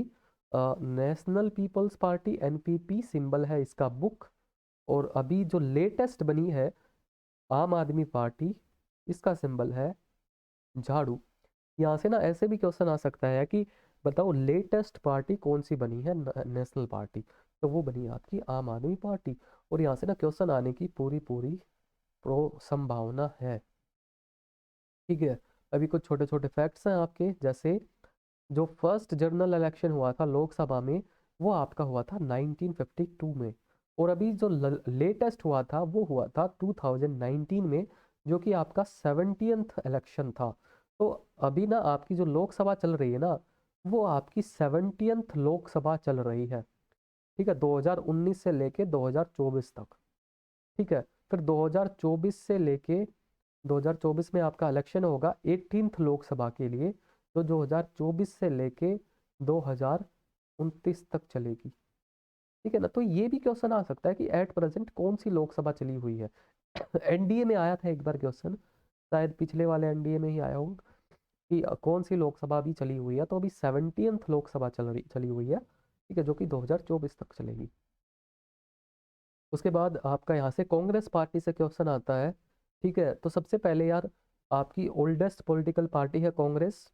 national people's party NPP, symbol है इसका बुक। और अभी जो लेटेस्ट बनी है आम आदमी पार्टी, इसका सिंबल है झाड़ू। यहाँ से ना ऐसे भी क्वेश्चन आ सकता है कि बताओ लेटेस्ट पार्टी कौन सी बनी है नेशनल पार्टी, तो वो बनी आपकी आम आदमी पार्टी। और यहाँ से ना क्वेश्चन आने की पूरी पूरी प्रो संभावना है, ठीक है। अभी कुछ छोटे छोटे फैक्ट्स हैं आपके, जैसे जो फर्स्ट जनरल इलेक्शन हुआ था लोकसभा में, वो आपका हुआ था 1952 में। और अभी जो लेटेस्ट हुआ था वो हुआ था 2019 में, जो कि आपका 70th इलेक्शन था। तो अभी ना आपकी जो लोकसभा चल रही है ना, वो आपकी 70th लोकसभा चल रही है, ठीक है, 2019 से लेके 2024 तक, ठीक है। फिर 2024 से लेके 2024 में आपका इलेक्शन होगा 18th लोकसभा के लिए, जो 2024 से लेके 2029 तक चलेगी, ठीक है ना। तो ये भी क्वेश्चन आ सकता है कि एट प्रेजेंट कौन सी लोकसभा चली हुई है। एनडीए में आया था एक बार क्वेश्चन, शायद पिछले वाले एनडीए में ही आया होगा कि कौन सी लोकसभा अभी चली हुई है, तो अभी 70th लोकसभा चली हुई है, ठीक है, जो कि 2024 तक चलेगी। उसके बाद आपका यहाँ से कांग्रेस पार्टी से क्वेश्चन आता है, ठीक है। तो सबसे पहले यार आपकी ओल्डेस्ट पॉलिटिकल पार्टी है कांग्रेस।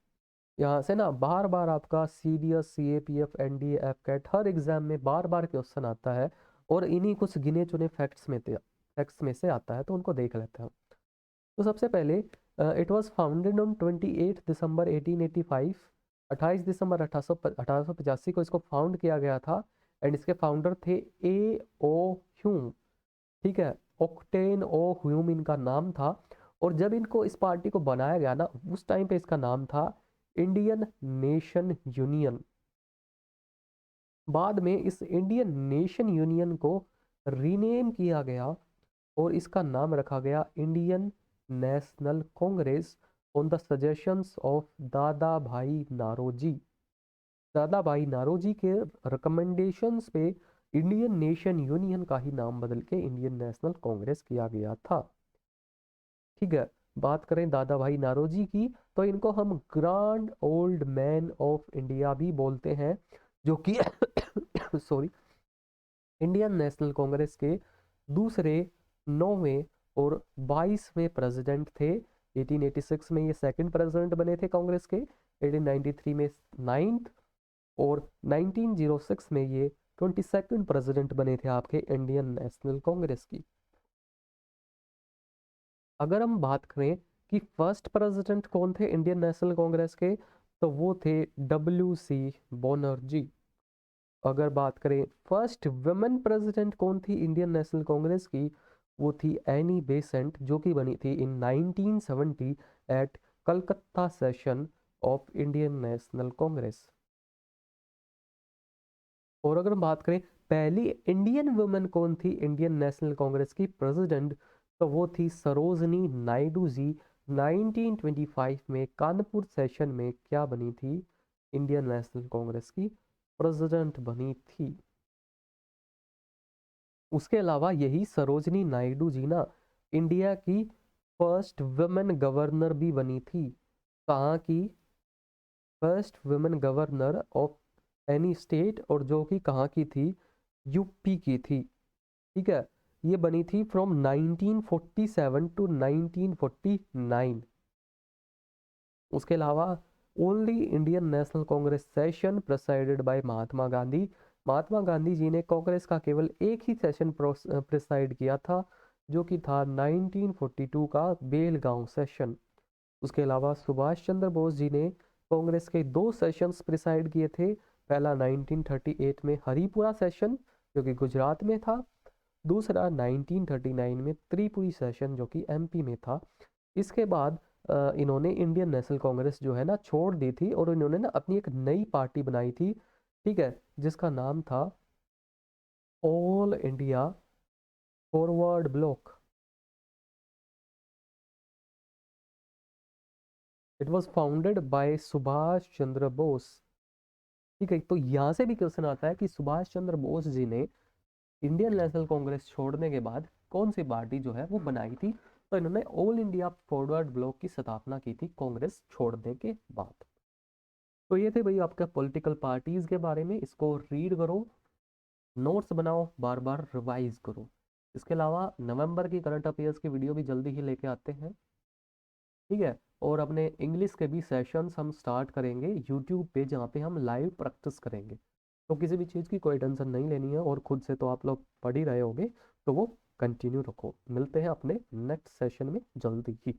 यहाँ से ना बार बार आपका CDS CAPF NDA FCAT हर एग्जाम में बार बार क्वेश्चन आता है, और इन्हीं कुछ गिने चुने फैक्ट्स में से आता है, तो उनको देख लेते हैं। तो सबसे पहले इट वाज फाउंडेड ऑन 28 दिसंबर 1885, 28 दिसंबर 1885 को इसको फाउंड किया गया था। एंड इसके फाउंडर थे A.O. ह्यूम, ठीक है, ऑक्टेन ओ ह्यूम इनका नाम था। और जब इनको इस पार्टी को बनाया गया ना, उस टाइम पे इसका नाम था इंडियन नेशन यूनियन। बाद में इस इंडियन नेशन यूनियन को रीनेम किया गया और इसका नाम रखा गया Indian national Congress. On the suggestions of दादा भाई नारोजी। दादा भाई नारोजी के रिकमेंडेशंस पे इंडियन नेशन यूनियन का ही नाम बदल के इंडियन नेशनल कांग्रेस किया गया था। ठीक है, बात करें दादा भाई नारोजी की, तो इनको हम grand old man of India भी बोलते हैं, जो कि सॉरी, इंडियन नेशनल कांग्रेस के दूसरे, 9वें और 22वें प्रेसिडेंट थे। 1886 में ये सेकंड प्रेसिडेंट बने थे कांग्रेस के, 1893 में 9th, और 1906 में ये 22nd प्रेसिडेंट बने थे आपके इंडियन नेशनल कांग्रेस की। अगर हम बात करें कि फर्स्ट प्रेसिडेंट कौन थे इंडियन नेशनल कांग्रेस के, तो वो थे WC बनर्जी। अगर बात करें फर्स्ट वुमेन प्रेसिडेंट कौन थी इंडियन नेशनल कांग्रेस की, वो थी एनी बेसेंट, जो कि बनी थी in 1970 at Calcutta session of Indian national Congress. और अगर हम बात करें पहली इंडियन वुमेन कौन थी इंडियन नेशनल कांग्रेस की प्रेसिडेंट, तो वो थी सरोजनी नायडू जी। 1925 में कानपुर सेशन में क्या बनी थी, इंडियन नेशनल कांग्रेस की प्रेसिडेंट बनी थी। उसके अलावा यही सरोजनी नायडू जी ना इंडिया की फर्स्ट वुमेन गवर्नर भी बनी थी। कहाँ की, first women governor of any state, और जो कि कहाँ की थी, यूपी की थी। ठीक है, ये बनी थी फ्रॉम 1947 टू 1949। उसके अलावा only Indian national Congress session presided by Mahatma Gandhi. Mahatma Gandhi ji ने कांग्रेस का केवल एक ही सेशन प्रेसाइड किया था, जो कि था 1942 का बेलगांव सेशन। उसके अलावा सुभाष चंद्र बोस जी ने कांग्रेस के 2 सेशंस प्रिसाइड किए थे। पहला 1938 में हरिपुरा सेशन, जो कि गुजरात में था। दूसरा 1939 में त्रिपुरी सेशन, जो कि MP में था। इसके बाद इन्होंने इंडियन नेशनल कांग्रेस जो है ना छोड़ दी थी, और इन्होंने ना अपनी एक नई पार्टी बनाई थी, ठीक है, जिसका नाम था all India forward bloc. It was founded by Subhash Chandra Bose. ठीक है, तो यहाँ से भी क्वेश्चन आता है कि सुभाष चंद्र बोस जी ने इंडियन नेशनल कांग्रेस छोड़ने के बाद कौन सी पार्टी जो है वो बनाई थी, तो इन्होंने ऑल इंडिया फॉरवर्ड ब्लॉक की स्थापना की थी कांग्रेस छोड़ने के बाद। तो ये थे भाई आपका पॉलिटिकल पार्टीज के बारे में, इसको रीड करो, नोट्स बनाओ, बार बार रिवाइज करो। इसके अलावा नवंबर की करंट अफेयर्स की वीडियो भी जल्दी ही लेके आते हैं। ठीक है, और अपने इंग्लिश के भी सेशंस हम स्टार्ट करेंगे यूट्यूब पे, जहाँ पे हम लाइव प्रैक्टिस करेंगे। तो किसी भी चीज़ की कोई टेंशन नहीं लेनी है, और खुद से तो आप लोग पढ़ ही रहे होगे, तो वो कंटिन्यू रखो। मिलते हैं अपने नेक्स्ट सेशन में जल्दी ही।